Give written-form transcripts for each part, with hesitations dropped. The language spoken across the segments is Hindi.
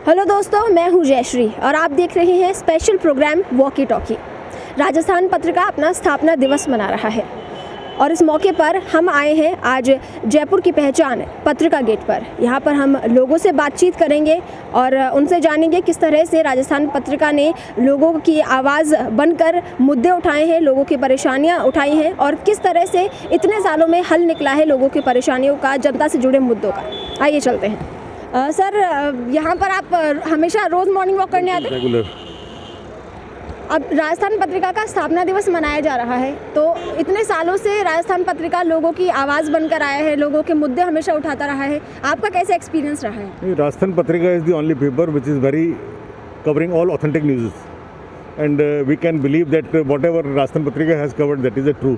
हेलो दोस्तों, मैं हूँ जयश्री और आप देख रहे हैं special programme walkie talkie. Rajasthan Patrika अपना स्थापना दिवस मना रहा है और इस मौके पर हम आए हैं आज जयपुर की पहचान पत्रिका गेट पर। यहाँ पर हम लोगों से बातचीत करेंगे और उनसे जानेंगे किस तरह से राजस्थान पत्रिका ने लोगों की आवाज़ बनकर मुद्दे उठाए हैं, लोगों की परेशानियाँ उठाई हैं और किस तरह से इतने सालों में हल निकला है लोगों की परेशानियों का, जनता से जुड़े मुद्दों का। आइए चलते हैं। सर, यहाँ पर आप हमेशा रोज़ मॉर्निंग वॉक करने आते हैं? रेगुलर। अब राजस्थान पत्रिका का स्थापना दिवस मनाया जा रहा है, तो इतने सालों से राजस्थान पत्रिका लोगों की आवाज़ बनकर आया है, लोगों के मुद्दे हमेशा उठाता रहा है। आपका कैसे एक्सपीरियंस रहा है? Rajasthan Patrika is the only paper which is very covering all authentic news and we can believe that whatever Rajasthan Patrika has covered that is a true.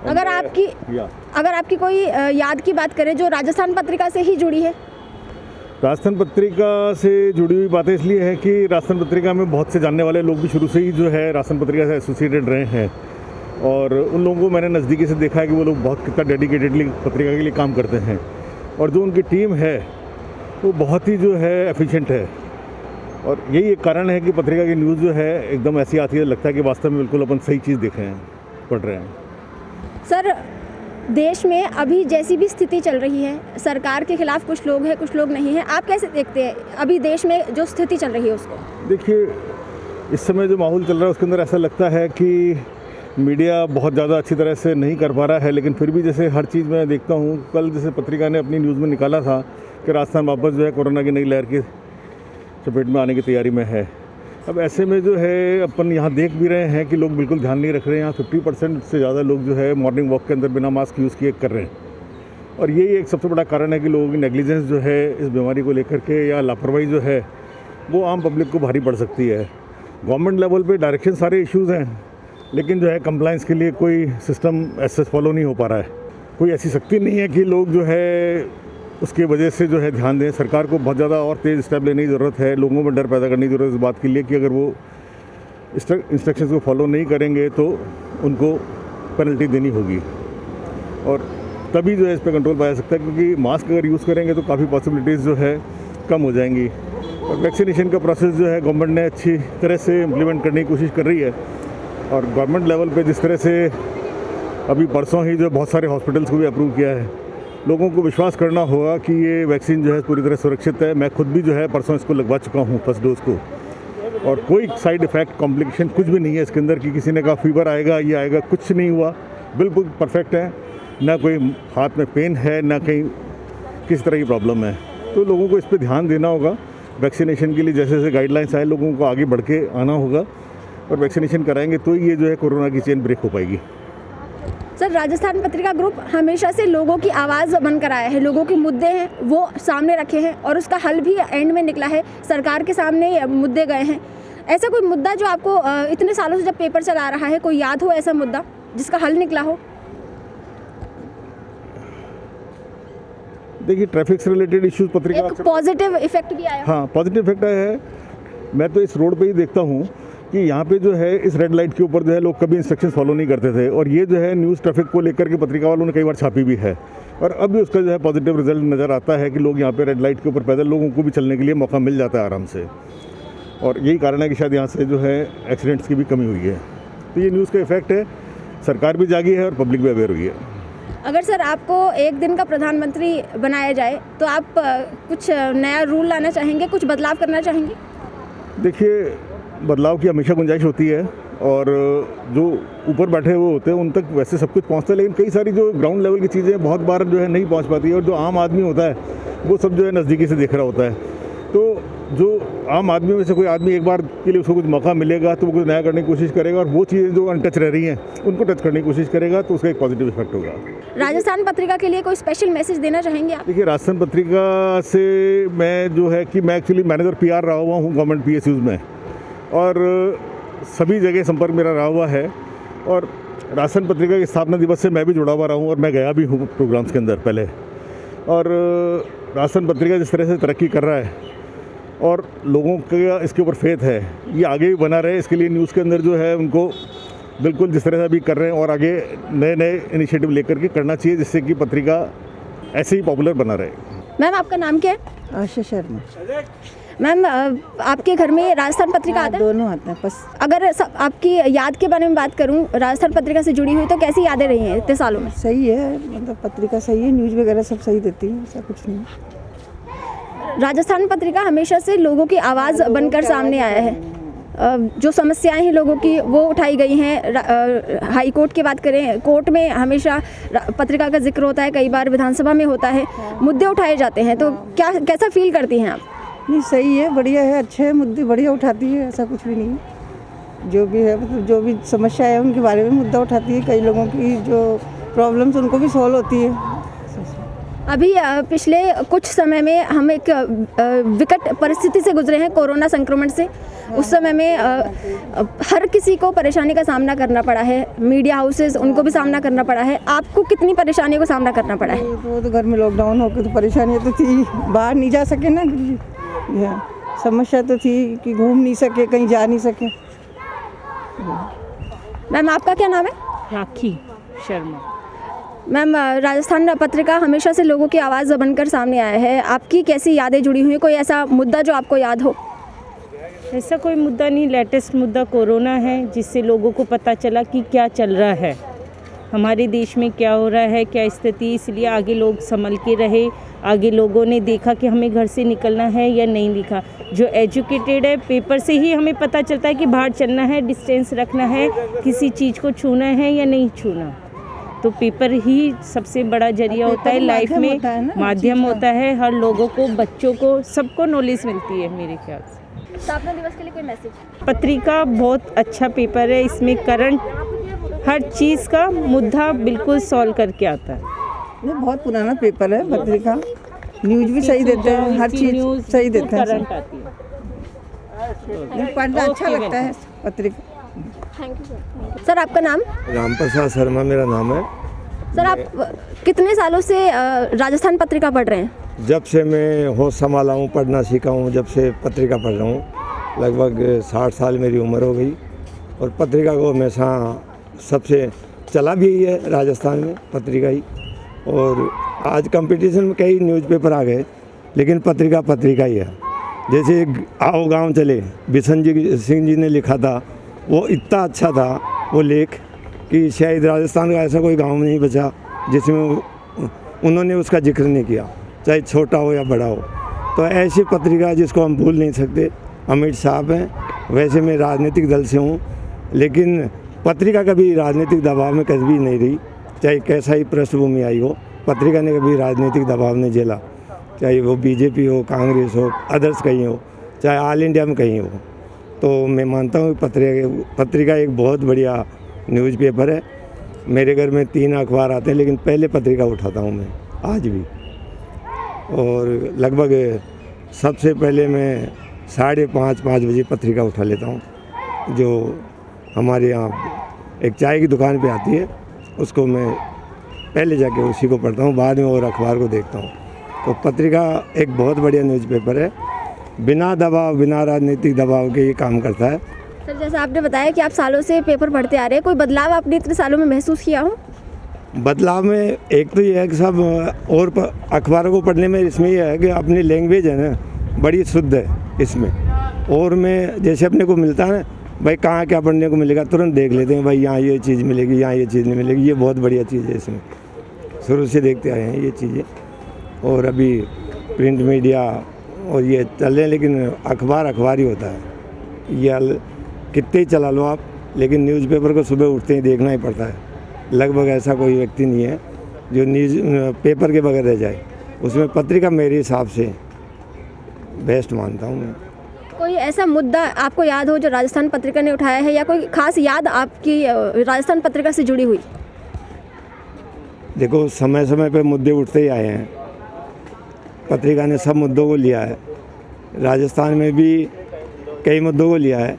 अगर आपकी कोई याद की बात करें जो राजस्थान पत्रिका से ही जुड़ी है? राजस्थान पत्रिका से जुड़ी हुई बातें इसलिए है कि राजस्थान पत्रिका में बहुत से जानने वाले लोग भी शुरू से ही जो है राजस्थान पत्रिका से एसोसिएटेड रहे हैं और उन लोगों को मैंने नज़दीकी से देखा है कि वो लोग बहुत कितना डेडिकेटेडली पत्रिका के लिए काम करते हैं और जो उनकी टीम है वो बहुत ही जो है एफिशिएंट है और यही एक कारण है कि पत्रिका की न्यूज़ जो है एकदम ऐसी आती है, लगता है कि वास्तव में बिल्कुल अपन सही चीज़ देख रहे हैं, पढ़ रहे हैं। सर, देश में अभी जैसी भी स्थिति चल रही है, सरकार के खिलाफ कुछ लोग हैं, कुछ लोग नहीं हैं, आप कैसे देखते हैं अभी देश में जो स्थिति चल रही है उसको? देखिए, इस समय जो माहौल चल रहा है उसके अंदर ऐसा लगता है कि मीडिया बहुत ज़्यादा अच्छी तरह से नहीं कर पा रहा है, लेकिन फिर भी जैसे हर चीज़ मैं देखता हूँ, कल जैसे पत्रिका ने अपनी न्यूज़ में निकाला था कि राजस्थान वापस जो है कोरोना की नई लहर की चपेट में आने की तैयारी में है। अब ऐसे में जो है अपन यहाँ देख भी रहे हैं कि लोग बिल्कुल ध्यान नहीं रख रहे हैं। यहाँ 50% से ज़्यादा लोग जो है मॉर्निंग वॉक के अंदर बिना मास्क यूज़ किए कर रहे हैं और यही एक सबसे बड़ा कारण है कि लोगों की नेग्लिजेंस जो है इस बीमारी को लेकर के या लापरवाही जो है वो आम पब्लिक को भारी पड़ सकती है। गवर्नमेंट लेवल पे डायरेक्शन सारे इश्यूज़ हैं, लेकिन जो है कंप्लाइंस के लिए कोई सिस्टम ऐसे फॉलो नहीं हो पा रहा है। कोई ऐसी शक्ति नहीं है कि लोग जो है उसके वजह से जो है ध्यान दें। सरकार को बहुत ज़्यादा और तेज़ स्टेप लेने की ज़रूरत है, लोगों में डर पैदा करने की ज़रूरत है इस बात के लिए कि अगर वो इंस्ट्रक्शंस को फॉलो नहीं करेंगे तो उनको पेनल्टी देनी होगी और तभी जो है इस पर कंट्रोल पाया जा सकता है, क्योंकि मास्क अगर यूज़ करेंगे तो काफ़ी पॉसिबिलिटीज़ जो है कम हो जाएंगी। और वैक्सीनेशन का प्रोसेस जो है गवर्नमेंट ने अच्छी तरह से इम्प्लीमेंट करने की कोशिश कर रही है और गवर्नमेंट लेवल पर जिस तरह से अभी परसों ही जो बहुत सारे हॉस्पिटल्स को भी अप्रूव किया है, लोगों को विश्वास करना होगा कि ये वैक्सीन जो है पूरी तरह सुरक्षित है। मैं खुद भी जो है परसों इसको लगवा चुका हूँ फर्स्ट डोज को और कोई साइड इफ़ेक्ट कॉम्प्लिकेशन कुछ भी नहीं है इसके अंदर कि किसी ने कहा फीवर आएगा ये आएगा, कुछ नहीं हुआ, बिल्कुल परफेक्ट है। ना कोई हाथ में पेन है, ना कहीं किसी तरह की प्रॉब्लम है। तो लोगों को इस पर ध्यान देना होगा। वैक्सीनेशन के लिए जैसे जैसे गाइडलाइंस आए लोगों को आगे बढ़ के आना होगा और वैक्सीनेशन कराएंगे तो ये जो है कोरोना की चेन ब्रेक हो पाएगी। सर, राजस्थान पत्रिका ग्रुप हमेशा से लोगों की आवाज़ बनकर आया है, लोगों के मुद्दे हैं वो सामने रखे हैं और उसका हल भी एंड में निकला है। सरकार के सामने मुद्दे गए हैं। ऐसा कोई मुद्दा जो आपको इतने सालों से जब पेपर चला रहा है कोई याद हो, ऐसा मुद्दा जिसका हल निकला हो? देखिए, ट्रैफिक से रिलेटेड इश्यूज पत्रिका एक पॉजिटिव इफेक्ट भी आया। हाँ, पॉजिटिव इफेक्ट आया है। मैं तो इस रोड पे ही देखता हूँ कि यहाँ पे जो है इस रेड लाइट के ऊपर जो है लोग कभी इंस्ट्रक्शंस फॉलो नहीं करते थे और ये जो है न्यूज़ ट्रैफिक को लेकर के पत्रिका वालों ने कई बार छापी भी है और अब भी उसका जो है पॉजिटिव रिजल्ट नज़र आता है कि लोग यहाँ पे रेड लाइट के ऊपर पैदल लोगों को भी चलने के लिए मौका मिल जाता है आराम से और यही कारण है कि शायद यहाँ से जो है एक्सीडेंट्स की भी कमी हुई है। तो ये न्यूज़ का इफेक्ट है, सरकार भी जागी है और पब्लिक भी अवेयर हुई है। अगर सर आपको एक दिन का प्रधानमंत्री बनाया जाए तो आप कुछ नया रूल लाना चाहेंगे, कुछ बदलाव करना चाहेंगे? देखिए, बदलाव की हमेशा गुंजाइश होती है और जो ऊपर बैठे हुए होते हैं उन तक वैसे सब कुछ पहुंचता है, लेकिन कई सारी जो ग्राउंड लेवल की चीज़ें बहुत बार जो है नहीं पहुंच पाती है और जो आम आदमी होता है वो सब जो है नज़दीकी से देख रहा होता है। तो जो आम आदमी में से कोई आदमी एक बार के लिए उसको कुछ मौका मिलेगा तो वो कुछ नया करने की कोशिश करेगा और वो चीज़ें जो अनटच रह रही हैं उनको टच करने की कोशिश करेगा तो उसका एक पॉजिटिव इफेक्ट होगा। राजस्थान पत्रिका के लिए कोई स्पेशल मैसेज देना चाहेंगे आप? देखिए, राजस्थान पत्रिका से मैं जो है कि मैं एक्चुअली मैनेजर PR रहा हुआ हूँ गवर्नमेंट PSUs में और सभी जगह संपर्क मेरा रहा हुआ है और राजस्थान पत्रिका के स्थापना दिवस से मैं भी जुड़ा हुआ रहा हूँ और मैं गया भी हूँ प्रोग्राम्स के अंदर पहले। और राजस्थान पत्रिका जिस तरह से तरक्की कर रहा है और लोगों का इसके ऊपर फेथ है, ये आगे भी बना रहे, इसके लिए न्यूज़ के अंदर जो है उनको बिल्कुल जिस तरह से अभी कर रहे हैं और आगे नए नए इनिशिएटिव लेकर के करना चाहिए जिससे कि पत्रिका ऐसे ही पॉपुलर बना रहे। मैम आपका नाम क्या है? आशा शर्मा। मैम आपके घर में राजस्थान पत्रिका आता है? दोनों आते हैं। बस अगर आपकी याद के बारे में बात करूं, राजस्थान पत्रिका से जुड़ी हुई, तो कैसी यादें रही हैं इतने सालों में? सही है, मतलब पत्रिका सही है, न्यूज़ वगैरह सब सही देती है, ऐसा कुछ नहीं। राजस्थान पत्रिका हमेशा से लोगों की आवाज़ बनकर सामने आया है। जो समस्याएं हैं लोगों की वो उठाई गई हैं। हाई कोर्ट की बात करें, कोर्ट में हमेशा पत्रिका का जिक्र होता है, कई बार विधानसभा में होता है, मुद्दे उठाए जाते हैं। तो कैसा फील करती हैं आप? नहीं, सही है, बढ़िया है, अच्छे है, मुद्दे बढ़िया उठाती है, ऐसा कुछ भी नहीं है। जो भी है, मतलब जो भी समस्या है उनके बारे में मुद्दा उठाती है। कई लोगों की जो प्रॉब्लम्स उनको भी सॉल्व होती है। अभी पिछले कुछ समय में हम एक विकट परिस्थिति से गुजरे हैं, कोरोना संक्रमण से। उस समय में हर किसी को परेशानी का सामना करना पड़ा है, मीडिया हाउसेस उनको भी सामना करना पड़ा है। आपको कितनी परेशानियों का सामना करना पड़ा है? वो तो घर में लॉकडाउन हो गया तो परेशानियाँ तो थी, बाहर नहीं जा सके ना, समस्या तो थी कि घूम नहीं सके, कहीं जा नहीं सके। मैम आपका क्या नाम है? राखी शर्मा। मैम राजस्थान पत्रिका हमेशा से लोगों की आवाज़ बनकर सामने आया है। आपकी कैसी यादें जुड़ी हुई हैं? कोई ऐसा मुद्दा जो आपको याद हो? ऐसा कोई मुद्दा नहीं, लेटेस्ट मुद्दा कोरोना है, जिससे लोगों को पता चला कि क्या चल रहा है, हमारे देश में क्या हो रहा है, क्या स्थिति। इसलिए आगे लोग संभल के रहे, आगे लोगों ने देखा कि हमें घर से निकलना है या नहीं दिखा। जो एजुकेटेड है, पेपर से ही हमें पता चलता है कि बाहर चलना है, डिस्टेंस रखना है, किसी चीज़ को छूना है या नहीं छूना। तो पेपर ही सबसे बड़ा जरिया होता है लाइफ में, माध्यम होता है। हर लोगों को, बच्चों को, सबको नॉलेज मिलती है मेरे ख्याल से। स्थापना दिवस के लिए कोई मैसेज? पत्रिका बहुत अच्छा पेपर है, इसमें करंट हर चीज़ का मुद्दा बिल्कुल सॉल्व करके आता है। ये बहुत पुराना पेपर है पत्रिका, न्यूज़ भी सही देते हैं, हर चीज़ सही देते हैं। करंट आती है, पढ़ना अच्छा लगता है पत्रिका। Thank you sir. सर आपका नाम? राम प्रसाद शर्मा मेरा नाम है। सर आप कितने सालों से राजस्थान पत्रिका पढ़ रहे हैं? जब से मैं होश संभाला हूँ, पढ़ना सीखा हूँ, जब से पत्रिका पढ़ रहा हूँ। लगभग 60 साल मेरी उम्र हो गई और पत्रिका को हमेशा सबसे चला भी यही है राजस्थान में, पत्रिका ही। और आज कंपटीशन में कई न्यूज़पेपर आ गए, लेकिन पत्रिका ही है। जैसे आओ गाँव चले, बिशन सिंह जी ने लिखा था, वो इतना अच्छा था वो लेख कि शायद राजस्थान का ऐसा कोई गांव नहीं बचा जिसमें उन्होंने उसका जिक्र नहीं किया, चाहे छोटा हो या बड़ा हो। तो ऐसी पत्रिका जिसको हम भूल नहीं सकते, अमित साहब हैं। वैसे मैं राजनीतिक दल से हूँ, लेकिन पत्रिका कभी राजनीतिक दबाव में कभी नहीं रही, चाहे कैसा ही पृष्ठभूमि आई हो। पत्रिका ने कभी राजनीतिक दबाव नहीं झेला, चाहे वो बीजेपी हो, कांग्रेस हो, अदर्स कहीं हो, चाहे ऑल इंडिया में कहीं हो। तो मैं मानता हूँ पत्रिका एक बहुत बढ़िया न्यूज़पेपर है। मेरे घर में 3 अखबार आते हैं, लेकिन पहले पत्रिका उठाता हूँ मैं आज भी। और लगभग सबसे पहले मैं 5:30 बजे पत्रिका उठा लेता हूँ, जो हमारे यहाँ एक चाय की दुकान पे आती है, उसको मैं पहले जाके उसी को पढ़ता हूँ, बाद में और अखबार को देखता हूँ। तो पत्रिका एक बहुत बढ़िया न्यूज़पेपर है, बिना दबाव, बिना राजनीतिक दबाव के ये काम करता है। सर जैसा आपने बताया कि आप सालों से पेपर पढ़ते आ रहे हैं, कोई बदलाव आपने इतने सालों में महसूस किया हो? बदलाव में एक तो ये है कि सब और अखबारों को पढ़ने में इसमें यह है कि अपनी लैंग्वेज है ना, बड़ी शुद्ध है इसमें। और मैं जैसे अपने को मिलता है ना, भाई कहाँ क्या पढ़ने को मिलेगा, तुरंत देख लेते हैं, भाई यहाँ ये चीज़ मिलेगी, यहाँ ये चीज़ नहीं मिलेगी। ये बहुत बढ़िया चीज़ है इसमें, शुरू से देखते आए हैं ये चीज़ें। और अभी प्रिंट मीडिया और ये चल रहे हैं, लेकिन अखबार ही होता है। ये कितने ही चला लो आप, लेकिन न्यूज़पेपर को सुबह उठते ही देखना ही पड़ता है। लगभग ऐसा कोई व्यक्ति नहीं है जो न्यूज़ पेपर के बगैर रह जाए। उसमें पत्रिका मेरे हिसाब से बेस्ट मानता हूँ मैं। कोई ऐसा मुद्दा आपको याद हो जो राजस्थान पत्रिका ने उठाया है, या कोई खास याद आपकी राजस्थान पत्रिका से जुड़ी हुई? देखो, समय समय पे मुद्दे उठते ही आए हैं, पत्रिका ने सब मुद्दों को लिया है। राजस्थान में भी कई मुद्दों को लिया है।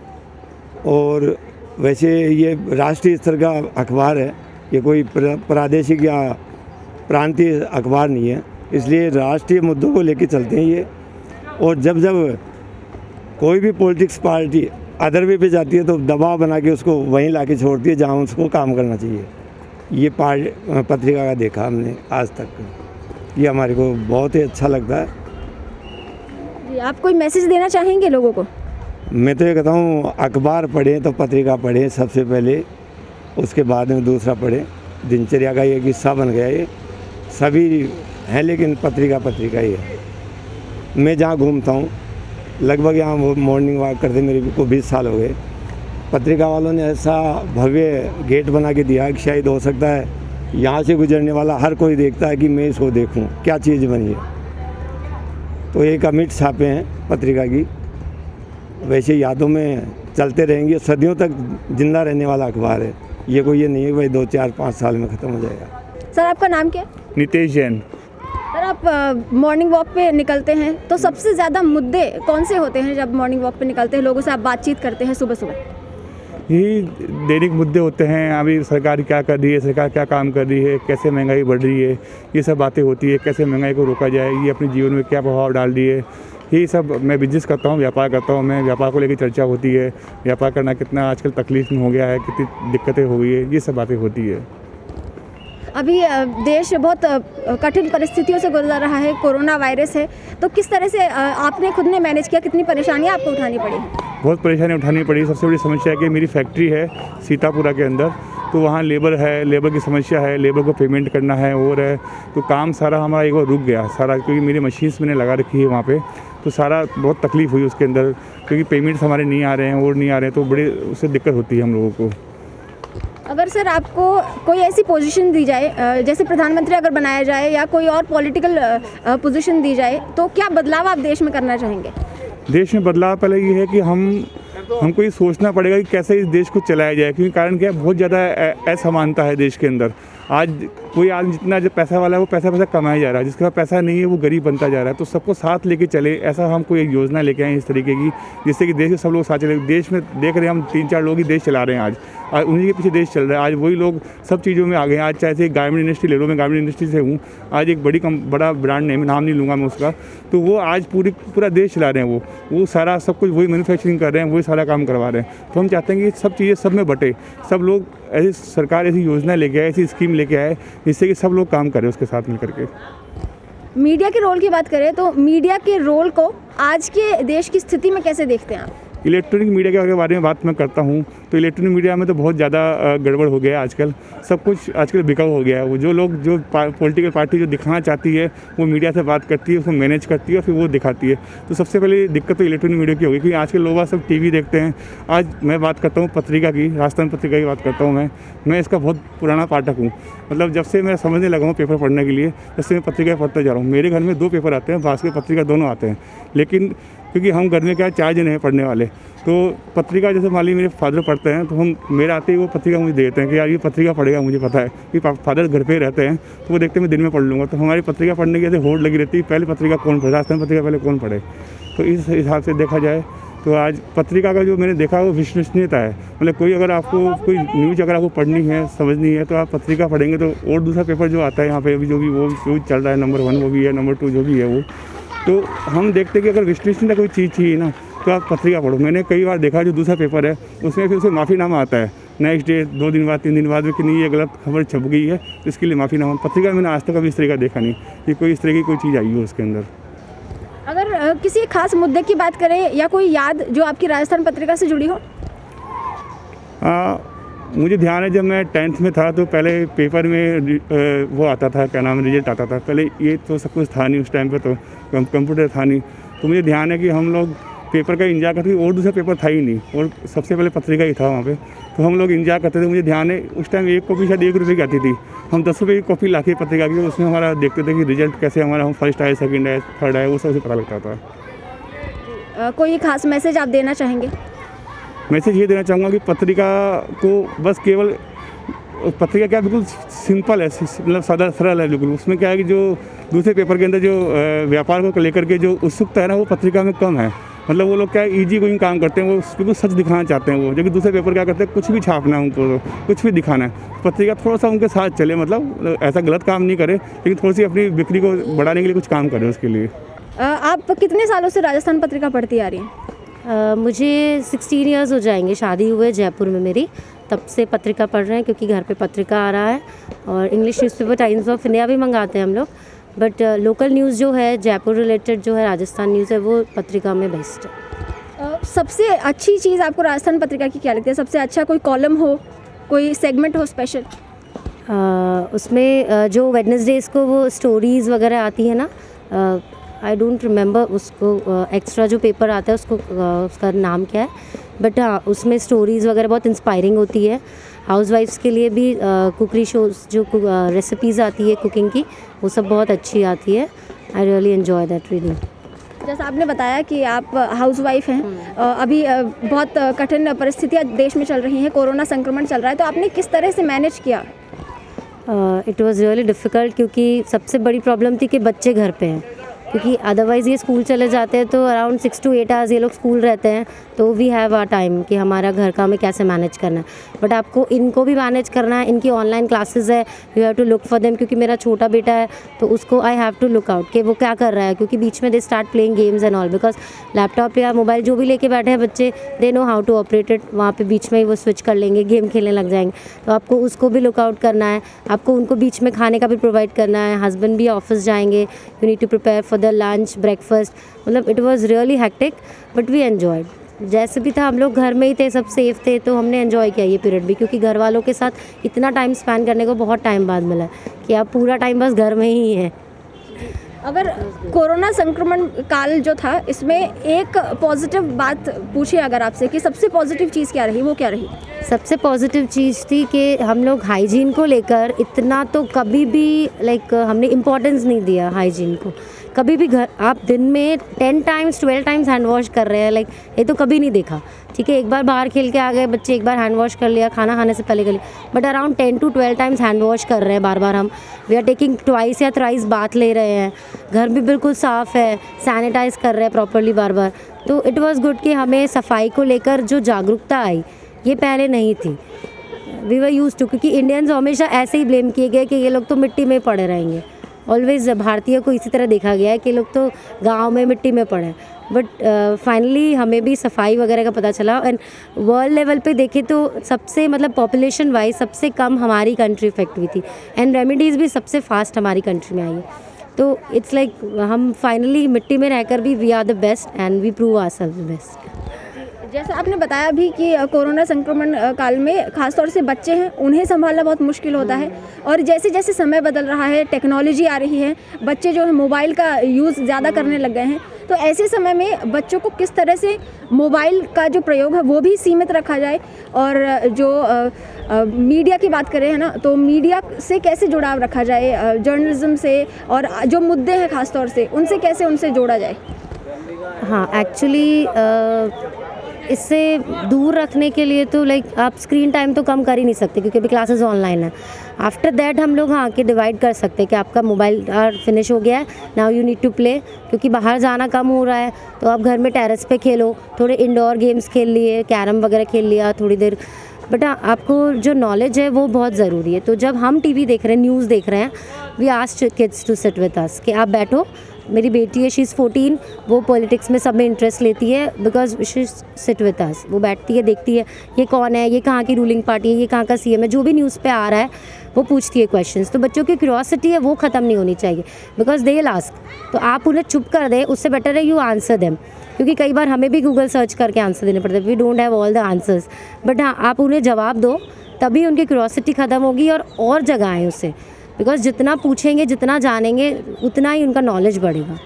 और वैसे ये राष्ट्रीय स्तर का अखबार है, ये कोई प्रादेशिक या प्रांतीय अखबार नहीं है, इसलिए राष्ट्रीय मुद्दों को लेके चलते हैं ये। और जब कोई भी पॉलिटिक्स पार्टी अदर वे पे जाती है तो दबाव बना के उसको वहीं ला के छोड़ती है जहाँ उसको काम करना चाहिए। ये पत्रिका का देखा हमने आज तक ये हमारे को बहुत ही अच्छा लगता है। जी, आप कोई मैसेज देना चाहेंगे लोगों को? मैं तो ये कहता हूँ अखबार पढ़ें तो पत्रिका पढ़ें सबसे पहले, उसके बाद में दूसरा पढ़ें। दिनचर्या का एक हिस्सा बन गया ये, सभी हैं लेकिन पत्रिका ही है। मैं जहाँ घूमता हूँ लगभग यहाँ वो मॉर्निंग वॉक करते मेरे को 20 साल हो गए। पत्रिका वालों ने ऐसा भव्य गेट बना के दिया कि शायद हो सकता है यहाँ से गुजरने वाला हर कोई देखता है कि मैं इसको देखूँ क्या चीज़ बनी है। तो एक अमिट छापे हैं पत्रिका की, वैसे यादों में चलते रहेंगे, सदियों तक जिंदा रहने वाला अखबार है ये। कोई ये नहीं है भाई 2, 4, 5 साल में ख़त्म हो जाएगा। सर, आपका नाम क्या है? नितेश जैन। सर, आप मॉर्निंग वॉक पे निकलते हैं तो सबसे ज़्यादा मुद्दे कौन से होते हैं जब मॉर्निंग वॉक पे निकलते हैं, लोगों से आप बातचीत करते हैं सुबह सुबह? यही दैनिक मुद्दे होते हैं। अभी सरकार क्या कर रही है, सरकार क्या काम कर रही है, कैसे महंगाई बढ़ रही है, ये सब बातें होती है। कैसे महंगाई को रोका जाए, ये अपने जीवन में क्या प्रभाव डाल रही है, यही सब। मैं बिजनेस करता हूँ, व्यापार करता हूँ, मैं व्यापार को लेकर चर्चा होती है। व्यापार करना कितना आजकल तकलीफ में हो गया है, कितनी दिक्कतें हो गई है, ये सब बातें होती है। अभी देश बहुत कठिन परिस्थितियों से गुजर रहा है, कोरोना वायरस है, तो किस तरह से आपने खुद ने मैनेज किया? कितनी परेशानियाँ आपको उठानी पड़ी? बहुत परेशानी उठानी पड़ी। सबसे बड़ी समस्या है कि मेरी फैक्ट्री है सीतापुरा के अंदर, तो वहाँ लेबर है, लेबर की समस्या है, लेबर को पेमेंट करना है और है, तो काम सारा हमारा एक बार रुक गया सारा, क्योंकि मेरी मशीन्स मैंने लगा रखी है वहाँ पे, तो सारा बहुत तकलीफ़ हुई उसके अंदर, क्योंकि पेमेंट्स हमारे नहीं आ रहे हैं और नहीं आ रहे हैं, तो बड़ी उससे दिक्कत होती है हम लोगों को। अगर सर आपको कोई ऐसी पोजीशन दी जाए, जैसे प्रधानमंत्री अगर बनाया जाए या कोई और पॉलिटिकल पोजीशन दी जाए, तो क्या बदलाव आप देश में करना चाहेंगे? देश में बदलाव पहले ये है कि हमको ये सोचना पड़ेगा कि कैसे इस देश को चलाया जाए, क्योंकि कारण क्या है, बहुत ज़्यादा असमानता है देश के अंदर। आज कोई आदमी जितना जो पैसा वाला है वो पैसा कमाया जा रहा है, जिसके पास पैसा नहीं है वो गरीब बनता जा रहा है। तो सबको साथ लेके चले, ऐसा हम कोई एक योजना लेके आए इस तरीके की, जिससे कि देश के सब लोग साथ चले। देश में देख रहे हैं हम 3-4 लोग ही देश चला रहे हैं आज उन्हीं के पीछे देश चल रहा है। आज वही लोग सब चीज़ों में आ गए हैं। आज चाहे से गारमेंट इंडस्ट्री ले लो, मैं गारमेंट इंडस्ट्री से हूँ। आज एक बड़ा ब्रांड नेम, नाम नहीं लूँगा मैं उसका, तो वो आज पूरा देश चला रहे हैं। वो सारा सब कुछ वही मैन्युफैक्चरिंग कर रहे हैं, वही सारा काम करवा रहे हैं। तो हम चाहते हैं कि सब चीज़ें सब में बटे, सब लोग ऐसी सरकार ऐसी योजना लेके आए, ऐसी स्कीम लेके आए, जिससे कि सब लोग काम करें उसके साथ मिल करके। मीडिया के रोल की बात करें तो मीडिया के रोल को आज के देश की स्थिति में कैसे देखते हैं आप? इलेक्ट्रॉनिक मीडिया के बारे में बात मैं करता हूँ तो इलेक्ट्रॉनिक मीडिया में तो बहुत ज़्यादा गड़बड़ हो गया है आजकल। सब कुछ आजकल बिकाऊ हो गया है। वो जो लोग जो पॉलिटिकल पार्टी जो दिखाना चाहती है वो मीडिया से बात करती है, उसको मैनेज करती है और फिर वो दिखाती है। तो सबसे पहले दिक्कत तो इलेक्ट्रॉनिक मीडिया की होगी, क्योंकि आजकल लोग सब टीवी देखते हैं। आज मैं बात करता हूँ पत्रिका की, राजस्थान पत्रिका की बात करता हूँ। मैं इसका बहुत पुराना पाठक हूँ। मतलब जब से मैं समझने लगा हूँ पेपर पढ़ने के लिए, तब से मैं पत्रिका पढ़ता जा रहा हूँ। मेरे घर में 2 पेपर आते हैं, भास्कर पत्रिका दोनों आते हैं, लेकिन क्योंकि हम घर में क्या 4 जने हैं पढ़ने वाले, तो पत्रिका जैसे मान ली मेरे फादर पढ़ते हैं, तो हम मेरे आते ही वो पत्रिका मुझे देते हैं कि यार ये पत्रिका पढ़ेगा, मुझे पता है कि फादर घर पे रहते हैं, तो वो देखते हैं मैं दिन में पढ़ लूँगा। तो हमारी पत्रिका पढ़ने की ऐसे होड़ लगी रहती है, पहले पत्रिका कौन पढ़े, राजस्थान पत्रिका पहले कौन पढ़े। तो इस हिसाब से देखा जाए तो आज पत्रिका का जो मैंने देखा वो विश्वसनीयता है। मतलब कोई अगर आपको कोई न्यूज़ अगर आपको पढ़नी है, समझनी है, तो आप पत्रिका पढ़ेंगे। तो और दूसरा पेपर जो आता है यहाँ पे अभी जो भी वो चल रहा है, नंबर 1 वो भी है, नंबर 2 जो भी है वो, तो हम देखते हैं कि अगर विश्लेषण का कोई चीज़ चाहिए ना तो आप पत्रिका पढ़ो। मैंने कई बार देखा जो दूसरा पेपर है उसमें फिर उसे माफ़ीनामा आता है नेक्स्ट डे, 2 दिन बाद 3 दिन बाद में कि नहीं ये गलत खबर छप गई है, तो इसके लिए माफ़ीनामा। पत्रिका मैंने आज तक कभी इस तरह का देखा नहीं कि कोई इस तरह की कोई चीज़ आई हो उसके अंदर। अगर किसी खास मुद्दे की बात करें या कोई याद जो आपकी राजस्थान पत्रिका से जुड़ी हो? मुझे ध्यान है जब मैं 10th में था तो पहले पेपर में वो आता था, क्या नाम, रिजल्ट आता था। पहले ये तो सब कुछ था नहीं उस टाइम पे, तो कंप्यूटर था नहीं। तो मुझे ध्यान है कि हम लोग पेपर का इंतजार करते थे, और दूसरा पेपर था ही नहीं, और सबसे पहले पत्रिका ही था वहाँ पे। तो हम लोग इंतजार करते थे। मुझे ध्यान है उस टाइम एक कॉपी शायद 1 रुपये की आती थी, हम 10 रुपये की कॉपी ला के पत्रिका की, उसमें हमारा देखते थे कि रिजल्ट कैसे हमारा, हम फर्स्ट आए, सेकंड आए, थर्ड आए, वो सब पता लगता था। कोई खास मैसेज आप देना चाहेंगे? मैसेज ये देना चाहूँगा कि पत्रिका को बस केवल पत्रिका क्या बिल्कुल सिंपल है, मतलब सादा सरल है बिल्कुल। उसमें क्या है कि जो दूसरे पेपर के अंदर जो व्यापार को लेकर के जो उत्सुकता है ना, वो पत्रिका में कम है। मतलब वो लोग क्या है ईजी गोइंग काम करते हैं, वो बिल्कुल सच दिखाना चाहते हैं वो, जबकि दूसरे पेपर क्या करते हैं कुछ भी छापना है उनको, कुछ भी दिखाना है। पत्रिका थोड़ा सा उनके साथ चले, मतलब ऐसा गलत काम नहीं करे, लेकिन थोड़ी सी अपनी बिक्री को बढ़ाने के लिए कुछ काम करे उसके लिए। आप कितने सालों से राजस्थान पत्रिका पढ़ती आ रही हैं? मुझे 16 ईयर्स हो जाएंगे, शादी हुए जयपुर में मेरी, तब से पत्रिका पढ़ रहे हैं, क्योंकि घर पे पत्रिका आ रहा है। और English newspaper times of India भी मंगाते हैं हम लोग। बट लोकल न्यूज़ जो है जयपुर रिलेटेड जो है राजस्थान न्यूज़ है वो पत्रिका में बेस्ट है। सबसे अच्छी चीज़ आपको राजस्थान पत्रिका की क्या लगती है? सबसे अच्छा कोई कॉलम हो, कोई सेगमेंट हो स्पेशल? उसमें जो वेडनेसडेज को वो स्टोरीज़ वगैरह आती है ना, आई डोंट रिमेंबर उसको एक्स्ट्रा जो पेपर आता है उसको उसका नाम क्या है, बट हाँ उसमें स्टोरीज़ वगैरह बहुत इंस्पायरिंग होती है। हाउसवाइफ्स के लिए भी कुकरी शोज़ जो रेसिपीज़ आती है कुकिंग की वो सब बहुत अच्छी आती है। I really enjoy that reading. जैसा आपने बताया कि आप हाउसवाइफ हैं, अभी बहुत कठिन परिस्थितियाँ देश में चल रही हैं, कोरोना संक्रमण चल रहा है, तो आपने किस तरह से मैनेज किया? इट वाज़ रियली डिफ़िकल्ट क्योंकि सबसे बड़ी प्रॉब्लम थी कि बच्चे घर पे हैं, क्योंकि अदरवाइज़ ये स्कूल चले जाते हैं तो अराउंड 6 to 8 आवर्स ये लोग स्कूल रहते हैं, तो वी हैव आवर टाइम कि हमारा घर का हमें कैसे मैनेज करना है। बट आपको इनको भी मैनेज करना है, इनकी ऑनलाइन क्लासेस है, you have to look for them, क्योंकि मेरा छोटा बेटा है तो उसको I have to look out कि वो क्या कर रहा है, क्योंकि बीच में they start playing games and all, because laptop या मोबाइल जो भी लेके बैठे हैं बच्चे they know how to operate it, वहाँ पे बीच में ही वो स्विच कर लेंगे, गेम खेलने लग जाएंगे, तो आपको उसको भी लुक आउट करना है, आपको उनको बीच में खाने का भी प्रोवाइड करना है, हस्बैंड भी ऑफिस जाएंगे, you need to prepare for the lunch breakfast, मतलब it was really hectic but we enjoyed. जैसे भी था हम लोग घर में ही थे, सब सेफ थे, तो हमने एंजॉय किया ये पीरियड भी, क्योंकि घर वालों के साथ इतना टाइम स्पेंड करने को बहुत टाइम बाद मिला कि आप पूरा टाइम बस घर में ही हैं। अगर कोरोना संक्रमण काल जो था इसमें एक पॉजिटिव बात पूछे अगर आपसे कि सबसे पॉजिटिव चीज़ क्या रही, वो क्या रही? सबसे पॉजिटिव चीज़ थी कि हम लोग हाइजीन को लेकर इतना तो कभी भी हमने इम्पोर्टेंस नहीं दिया हाइजीन को। कभी भी घर आप दिन में 10 times 12 times हैंड वॉश कर रहे हैं, ये तो कभी नहीं देखा। ठीक है, एक बार बाहर खेल के आ गए बच्चे, एक बार हैंड वॉश कर लिया, खाना खाने से पहले कर लिया, but around 10 to 12 times hand wash कर रहे हैं बार बार हम। वी आर टेकिंग ट्वाइस या थ्राइस बाथ ले रहे हैं, घर भी बिल्कुल साफ़ है, सैनिटाइज कर रहे हैं प्रॉपरली बार बार। तो इट वॉज़ गुड कि हमें सफाई को लेकर जो जागरूकता आई ये पहले नहीं थी। वी वर यूज टू, क्योंकि इंडियंस हमेशा ऐसे ही ब्लेम किए गए कि ये लोग तो मिट्टी में पड़े रहेंगे। ऑलवेज भारतीय को इसी तरह देखा गया है कि लोग तो गांव में मिट्टी में पड़े, बट फाइनली हमें भी सफाई वगैरह का पता चला। एंड वर्ल्ड लेवल पे देखें तो सबसे पॉपुलेशन वाइज सबसे कम हमारी कंट्री इफेक्ट हुई थी, एंड रेमेडीज़ भी सबसे फास्ट हमारी कंट्री में आई है। तो इट्स हम फाइनली मिट्टी में रहकर भी we are the best and we prove ourselves best. जैसे आपने बताया भी कि कोरोना संक्रमण काल में खासतौर से बच्चे हैं, उन्हें संभालना बहुत मुश्किल होता है, और जैसे जैसे समय बदल रहा है, टेक्नोलॉजी आ रही है, बच्चे जो है मोबाइल का यूज़ ज़्यादा करने लग गए हैं, तो ऐसे समय में बच्चों को किस तरह से मोबाइल का जो प्रयोग है वो भी सीमित रखा जाए, और जो मीडिया की बात करें है ना, तो मीडिया से कैसे जुड़ाव रखा जाए, जर्नलिज्म से, और जो मुद्दे हैं खासतौर से उनसे कैसे उनसे जोड़ा जाए? हाँ, एक्चुअली इससे दूर रखने के लिए तो आप स्क्रीन टाइम तो कम कर ही नहीं सकते, क्योंकि अभी क्लासेस ऑनलाइन है। आफ्टर दैट हम लोग हाँ कि डिवाइड कर सकते हैं कि आपका मोबाइल फिनिश हो गया है, now you need to play, क्योंकि बाहर जाना कम हो रहा है, तो आप घर में टेरेस पे खेलो, थोड़े इंडोर गेम्स खेल लिए, कैरम वगैरह खेल लिया थोड़ी देर, बट आपको जो नॉलेज है वो बहुत ज़रूरी है। तो जब हम टीवी देख रहे हैं, न्यूज़ देख रहे हैं, we asked kids to sit with us कि आप बैठो। मेरी बेटी है, शी इज़ 14, वो पॉलिटिक्स में सब में इंटरेस्ट लेती है, बिकॉज शी सिट विद अस, वो बैठती है, देखती है ये कौन है, ये कहाँ की रूलिंग पार्टी है, ये कहाँ का सीएम है, जो भी न्यूज़ पे आ रहा है वो पूछती है क्वेश्चंस। तो बच्चों की क्यूरियोसिटी है वो ख़त्म नहीं होनी चाहिए, बिकॉज दे विल आस्क। तो आप उन्हें चुप कर दें, उससे बेटर है यू आंसर देम, क्योंकि कई बार हमें भी गूगल सर्च करके आंसर देने पड़ते हैं, we don't have all the answers, but हाँ आप उन्हें जवाब दो, तभी उनकी क्यूरियोसिटी ख़त्म होगी और जगह आए उससे, बिकॉज जितना पूछेंगे, जितना जानेंगे, उतना ही उनका नॉलेज बढ़ेगा।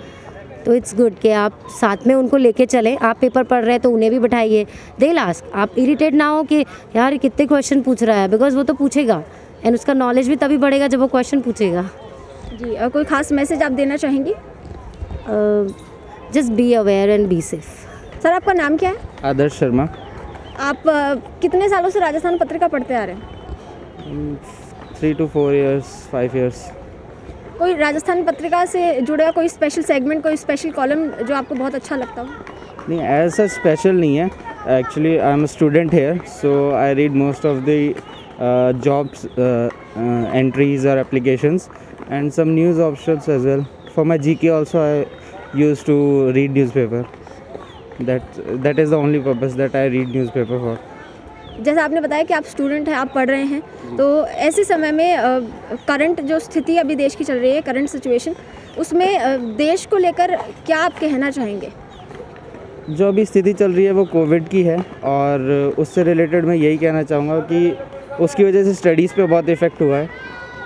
तो इट्स गुड कि आप साथ में उनको लेके चलें। आप पेपर पढ़ रहे हैं तो उन्हें भी बैठाइए, दे लास्ट। आप इरिटेट ना हो कि यार कितने क्वेश्चन पूछ रहा है, बिकॉज वो तो पूछेगा, एंड उसका नॉलेज भी तभी बढ़ेगा जब वो क्वेश्चन पूछेगा। जी, और कोई खास मैसेज आप देना चाहेंगी? Just be aware and be safe. Sir, आपका नाम क्या है? आदर्श शर्मा। आप कितने सालों से राजस्थान पत्रिका पढ़ते आ रहे हैं? 3 to 4 years, 5 years। कोई राजस्थान पत्रिका से जुड़ा कोई स्पेशल सेगमेंट, कोई स्पेशल कॉलम जो आपको बहुत अच्छा लगता हो? नहीं, ऐसा स्पेशल नहीं है। Actually I am a student here, so I read most of the jobs entries or applications and some news options as well. For my GK also I used to read newspaper. That is the only purpose that I read newspaper for. जैसा आपने बताया कि आप स्टूडेंट हैं, आप पढ़ रहे हैं, तो ऐसे समय में करंट जो स्थिति अभी देश की चल रही है, करंट सिचुएशन, उसमें देश को लेकर क्या आप कहना चाहेंगे? जो अभी स्थिति चल रही है वो कोविड की है, और उससे रिलेटेड मैं यही कहना चाहूँगा कि उसकी वजह से स्टडीज़ पे बहुत इफ़ेक्ट हुआ है।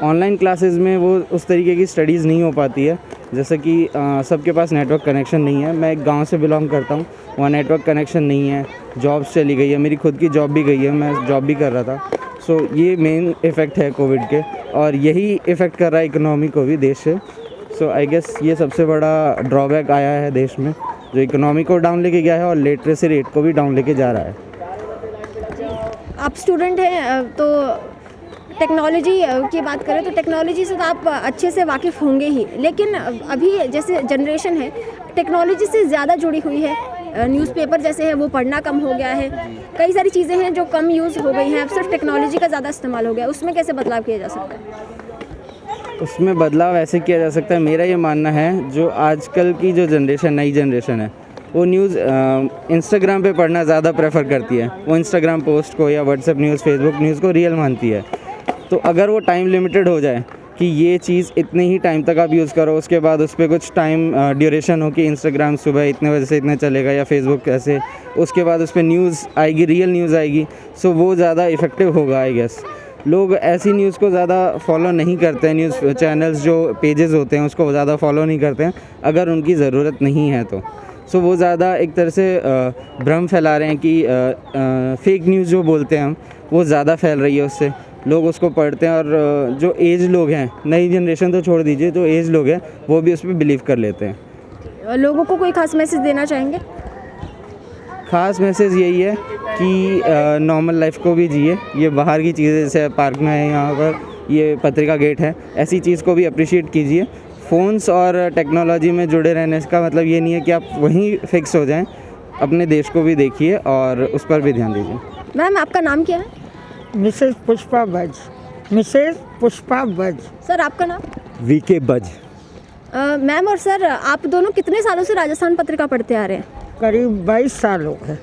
ऑनलाइन क्लासेस में वो उस तरीके की स्टडीज़ नहीं हो पाती है, जैसे कि सबके पास नेटवर्क कनेक्शन नहीं है। मैं एक गांव से बिलोंग करता हूँ, वहाँ नेटवर्क कनेक्शन नहीं है, जॉब्स चली गई है, मेरी खुद की जॉब भी गई है, मैं जॉब भी कर रहा था। सो ये मेन इफ़ेक्ट है कोविड के, और यही इफ़ेक्ट कर रहा है इकोनॉमी को भी देश से। सो आई गेस ये सबसे बड़ा ड्रॉबैक आया है देश में, जो इकोनॉमी को डाउन लेके गया है और लिटरेसी रेट को भी डाउन लेके जा रहा है। आप स्टूडेंट हैं, तो टेक्नोलॉजी की बात करें तो टेक्नोलॉजी से तो आप अच्छे से वाकिफ़ होंगे ही, लेकिन अभी जैसे जनरेशन है टेक्नोलॉजी से ज़्यादा जुड़ी हुई है। न्यूज़पेपर जैसे है वो पढ़ना कम हो गया है, कई सारी चीज़ें हैं जो कम यूज़ हो गई हैं, अब सिर्फ टेक्नोलॉजी का ज़्यादा इस्तेमाल हो गया। उसमें कैसे बदलाव किया जा सकता है? उसमें बदलाव ऐसे किया जा सकता है, मेरा ये मानना है, जो आजकल की जो जनरेशन, नई जनरेशन है, वो न्यूज़ इंस्टाग्राम पे पढ़ना ज़्यादा प्रेफर करती है। वो इंस्टाग्राम पोस्ट को या व्हाट्सएप न्यूज़, फेसबुक न्यूज़ को रियल मानती है। तो अगर वो टाइम लिमिटेड हो जाए कि ये चीज़ इतने ही टाइम तक आप यूज़ करो, उसके बाद उस पर कुछ टाइम ड्यूरेशन हो कि इंस्टाग्राम सुबह इतने बजे से इतने चलेगा या फेसबुक ऐसे, उसके बाद उस पर न्यूज़ आएगी, रियल न्यूज़ आएगी, सो वो ज़्यादा इफ़ेक्टिव होगा आई गेस। लोग ऐसी न्यूज़ को ज़्यादा फॉलो नहीं करते हैं, न्यूज़ चैनल्स जो पेजेस होते हैं उसको ज़्यादा फॉलो नहीं करते हैं अगर उनकी ज़रूरत नहीं है तो। सो वो ज़्यादा एक तरह से भ्रम फैला रहे हैं कि फेक न्यूज़ जो बोलते हैं हम, वो ज़्यादा फैल रही है, उससे लोग उसको पढ़ते हैं, और जो एज लोग हैं, नई जनरेशन तो छोड़ दीजिए, जो एज लोग हैं वो भी उस पर बिलीव कर लेते हैं। लोगों को कोई खास मैसेज देना चाहेंगे? ख़ास मैसेज यही है कि नॉर्मल लाइफ को भी जिए। ये बाहर की चीज़ें जैसे पार्क में है, यहाँ पर ये पत्रिका गेट है, ऐसी चीज़ को भी अप्रिशिएट कीजिए। फ़ोन्स और टेक्नोलॉजी में जुड़े रहने का मतलब ये नहीं है कि आप वहीं फिक्स हो जाएं, अपने देश को भी देखिए और उस पर भी ध्यान दीजिए। मैम, आपका नाम क्या है? मिसेस पुष्पा बज। मिसेस पुष्पा बज। सर, आपका नाम? वीके बज। मैम और सर, आप दोनों कितने सालों से राजस्थान पत्रिका पढ़ते आ रहे हैं? करीब 22 साल हो गए,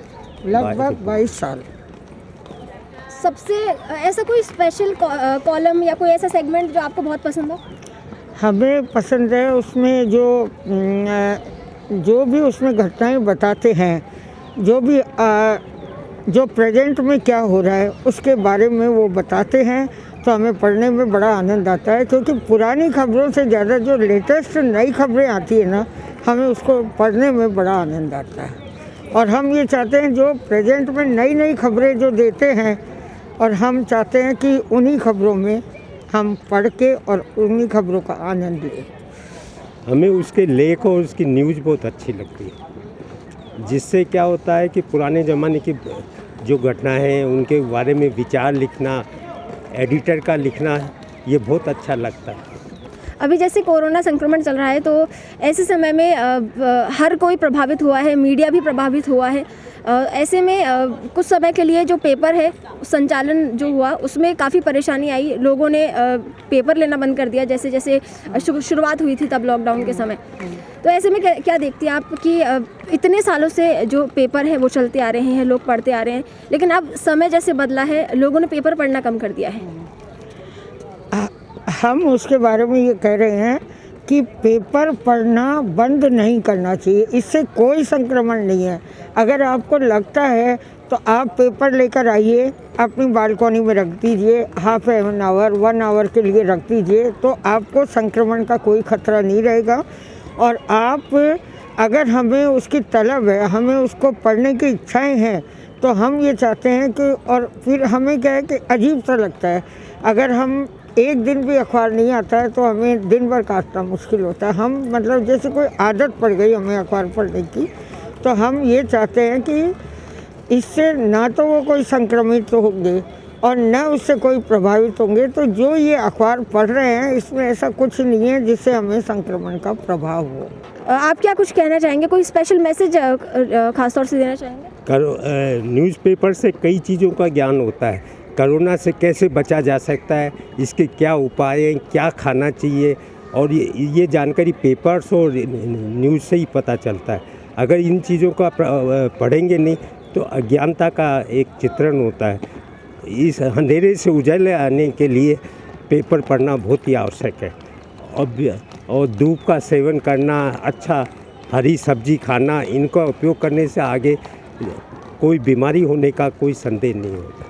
लगभग 22 साल। सबसे ऐसा कोई स्पेशल कॉलम या कोई ऐसा सेगमेंट जो आपको बहुत पसंद हो? हमें पसंद है उसमें जो भी उसमें घटनाएं बताते हैं, जो प्रेजेंट में क्या हो रहा है उसके बारे में वो बताते हैं, तो हमें पढ़ने में बड़ा आनंद आता है। क्योंकि पुरानी खबरों से ज़्यादा जो लेटेस्ट नई खबरें आती है ना, हमें उसको पढ़ने में बड़ा आनंद आता है। और हम ये चाहते हैं जो प्रेजेंट में नई नई खबरें जो देते हैं, और हम चाहते हैं कि उन्हीं खबरों में हम पढ़ के और उन्हीं खबरों का आनंद लें। हमें उसके लेख और उसकी न्यूज़ बहुत अच्छी लगती है, जिससे क्या होता है कि पुराने ज़माने की जो घटना है उनके बारे में विचार लिखना, एडिटर का लिखना, ये बहुत अच्छा लगता है। अभी जैसे कोरोना संक्रमण चल रहा है, तो ऐसे समय में हर कोई प्रभावित हुआ है, मीडिया भी प्रभावित हुआ है। ऐसे में कुछ समय के लिए जो पेपर है संचालन जो हुआ उसमें काफ़ी परेशानी आई, लोगों ने पेपर लेना बंद कर दिया जैसे जैसे शुरुआत हुई थी तब लॉकडाउन के समय। तो ऐसे में क्या देखती हैं आप कि इतने सालों से जो पेपर है वो चलते आ रहे हैं, लोग पढ़ते आ रहे हैं, लेकिन अब समय जैसे बदला है, लोगों ने पेपर पढ़ना कम कर दिया है। हम उसके बारे में ये कह रहे हैं कि पेपर पढ़ना बंद नहीं करना चाहिए, इससे कोई संक्रमण नहीं है। अगर आपको लगता है तो आप पेपर लेकर आइए, अपनी बालकनी में रख दीजिए, हाफ एन आवर 1 आवर के लिए रख दीजिए, तो आपको संक्रमण का कोई खतरा नहीं रहेगा। और आप अगर हमें उसकी तलब है, हमें उसको पढ़ने की इच्छाएं हैं, तो हम ये चाहते हैं कि, और फिर हमें क्या है कि अजीब सा लगता है, अगर हम एक दिन भी अखबार नहीं आता है तो हमें दिन भर काटना मुश्किल होता है। हम मतलब जैसे कोई आदत पड़ गई हमें अखबार पढ़ने की, तो हम ये चाहते हैं कि इससे ना तो वो कोई संक्रमित होंगे और न उससे कोई प्रभावित होंगे। तो जो ये अखबार पढ़ रहे हैं इसमें ऐसा कुछ नहीं है जिससे हमें संक्रमण का प्रभाव हो। आप क्या कुछ कहना चाहेंगे, कोई स्पेशल मैसेज खासतौर से देना चाहेंगे? न्यूज़पेपर से कई चीज़ों का ज्ञान होता है। कोरोना से कैसे बचा जा सकता है, इसके क्या उपाय हैं, क्या खाना चाहिए, और ये जानकारी पेपर्स और न्यूज़ से ही पता चलता है। अगर इन चीज़ों का पढ़ेंगे नहीं तो अज्ञानता का एक चित्रण होता है। इस अंधेरे से उजाले आने के लिए पेपर पढ़ना बहुत ही आवश्यक है। और धूप का सेवन करना, अच्छा हरी सब्जी खाना, इनका उपयोग करने से आगे कोई बीमारी होने का कोई संदेह नहीं होता।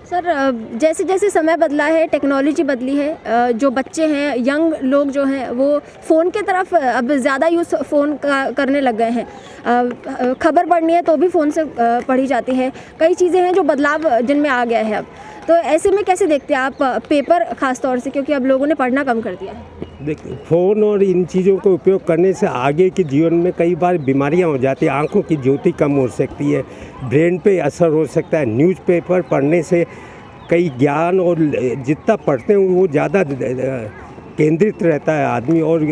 सर, जैसे जैसे समय बदला है, टेक्नोलॉजी बदली है, जो बच्चे हैं, यंग लोग जो हैं, वो फ़ोन की तरफ अब ज़्यादा यूज़ फ़ोन का करने लग गए हैं। खबर पढ़नी है तो भी फ़ोन से पढ़ी जाती है। कई चीज़ें हैं जो बदलाव जिनमें आ गया है अब। तो ऐसे में कैसे देखते हैं आप पेपर ख़ास तौर से, क्योंकि अब लोगों ने पढ़ना कम कर दिया है? देखिए, फ़ोन और इन चीज़ों का उपयोग करने से आगे के जीवन में कई बार बीमारियां हो जाती हैं। आँखों की ज्योति कम हो सकती है, ब्रेन पे असर हो सकता है। न्यूज़पेपर पढ़ने से कई ज्ञान और जितना पढ़ते हैं वो ज़्यादा केंद्रित रहता है आदमी। और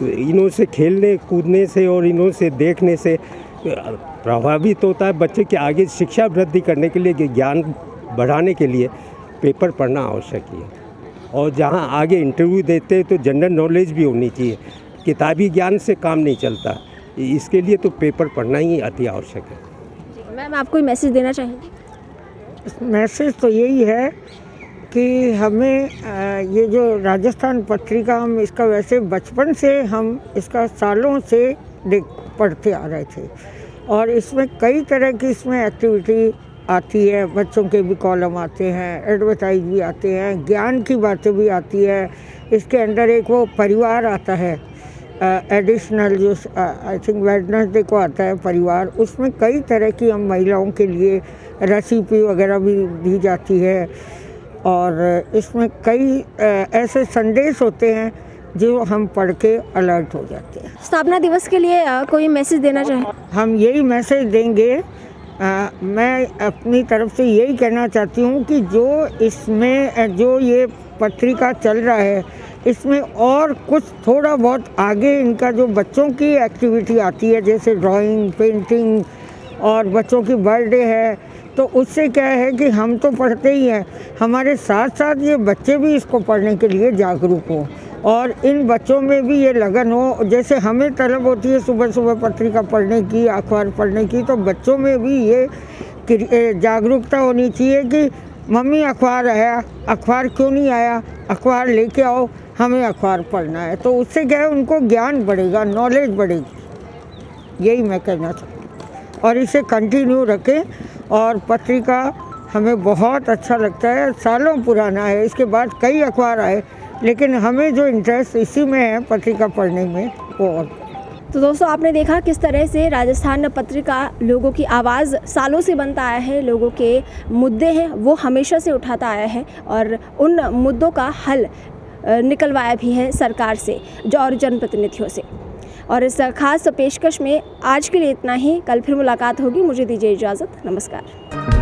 इन्हों से खेलने कूदने से और इन्हों से देखने से प्रभावित होता है। बच्चे के आगे शिक्षा वृद्धि करने के लिए, ज्ञान बढ़ाने के लिए पेपर पढ़ना आवश्यक है। और जहाँ आगे इंटरव्यू देते हैं तो जनरल नॉलेज भी होनी चाहिए। किताबी ज्ञान से काम नहीं चलता, इसके लिए तो पेपर पढ़ना ही अति आवश्यक है। मैम, आप कोई मैसेज देना चाहेंगे? मैसेज तो यही है कि हमें ये जो राजस्थान पत्रिका, हम इसका वैसे बचपन से हम इसका सालों से पढ़ते आ रहे थे और इसमें कई तरह की इसमें एक्टिविटी आती है। बच्चों के भी कॉलम आते हैं, एडवर्टाइज भी आते हैं, ज्ञान की बातें भी आती है। इसके अंदर एक वो परिवार आता है एडिशनल, जो आई थिंक वेडनेसडे को आता है परिवार। उसमें कई तरह की हम महिलाओं के लिए रेसिपी वगैरह भी दी जाती है और इसमें कई ऐसे संदेश होते हैं जो हम पढ़ के अलर्ट हो जाते हैं। स्थापना दिवस के लिए कोई मैसेज देना चाहें? हम यही मैसेज देंगे। मैं अपनी तरफ से यही कहना चाहती हूँ कि जो इसमें जो ये पत्रिका चल रहा है, इसमें और कुछ थोड़ा बहुत आगे इनका जो बच्चों की एक्टिविटी आती है, जैसे ड्राइंग, पेंटिंग और बच्चों की बर्थडे है, तो उससे क्या है कि हम तो पढ़ते ही हैं, हमारे साथ साथ ये बच्चे भी इसको पढ़ने के लिए जागरूक हों और इन बच्चों में भी ये लगन हो। जैसे हमें तलब होती है सुबह सुबह पत्रिका पढ़ने की, अखबार पढ़ने की, तो बच्चों में भी ये जागरूकता होनी चाहिए कि मम्मी अखबार आया, अखबार क्यों नहीं आया, अखबार लेके आओ, हमें अखबार पढ़ना है। तो उससे क्या है, उनको ज्ञान बढ़ेगा, नॉलेज बढ़ेगी। यही मैं कहना चाहती हूँ और इसे कंटिन्यू रखें। और पत्रिका हमें बहुत अच्छा लगता है, सालों पुराना है, इसके बाद कई अखबार आए, लेकिन हमें जो इंटरेस्ट इसी में है पत्रिका पढ़ने में, वो और। तो दोस्तों, आपने देखा किस तरह से राजस्थान पत्रिका लोगों की आवाज़ सालों से बनता आया है, लोगों के मुद्दे हैं वो हमेशा से उठाता आया है और उन मुद्दों का हल निकलवाया भी है सरकार से और जनप्रतिनिधियों से। और इस खास पेशकश में आज के लिए इतना ही। कल फिर मुलाकात होगी। मुझे दीजिए इजाज़त। नमस्कार।